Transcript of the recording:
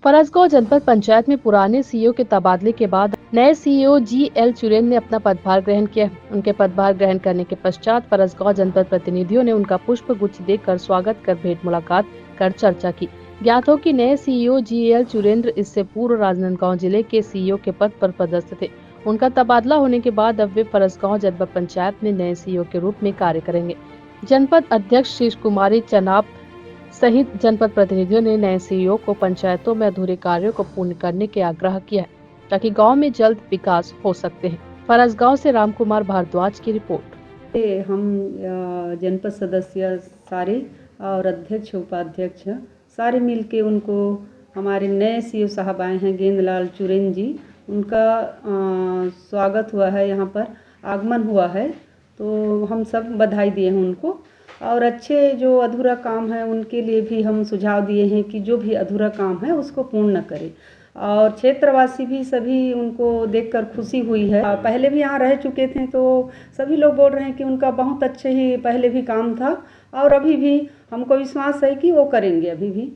फरसगांव जनपद पंचायत में पुराने सीईओ के तबादले के बाद नए सीईओ जी.एल. चुरेन ने अपना पदभार ग्रहण किया। उनके पदभार ग्रहण करने के पश्चात फरसगांव जनपद प्रतिनिधियों ने उनका पुष्प गुच्छ देकर स्वागत कर भेंट मुलाकात कर चर्चा की। ज्ञात हो कि नए सीईओ जी.एल. चुरेंद्र इससे पूर्व राजनांदगांव जिले के सीईओ के पद पर पदस्थ थे। उनका तबादला होने के बाद अब वे फरसगांव जनपद पंचायत में नए सीईओ के रूप में कार्य करेंगे। जनपद अध्यक्ष शीश कुमारी चनाब सहित जनपद प्रतिनिधियों ने नए सीईओ को पंचायतों में अधूरे कार्यों को पूर्ण करने के आग्रह किया है, ताकि गांव में जल्द विकास हो सकते हैं। फरसगांव से रामकुमार भारद्वाज की रिपोर्ट। हम जनपद सदस्य सारे और अध्यक्ष उपाध्यक्ष सारे मिलके उनको हमारे नए सीईओ साहब आए हैं गेंदलाल चुरेन जी, उनका स्वागत हुआ है, यहाँ पर आगमन हुआ है, तो हम सब बधाई दिए हैं उनको। और अच्छे जो अधूरा काम है उनके लिए भी हम सुझाव दिए हैं कि जो भी अधूरा काम है उसको पूर्ण करें। और क्षेत्रवासी भी सभी उनको देखकर खुशी हुई है। पहले भी यहाँ रह चुके थे तो सभी लोग बोल रहे हैं कि उनका बहुत अच्छे ही पहले भी काम था और अभी भी हमको विश्वास है कि वो करेंगे अभी भी।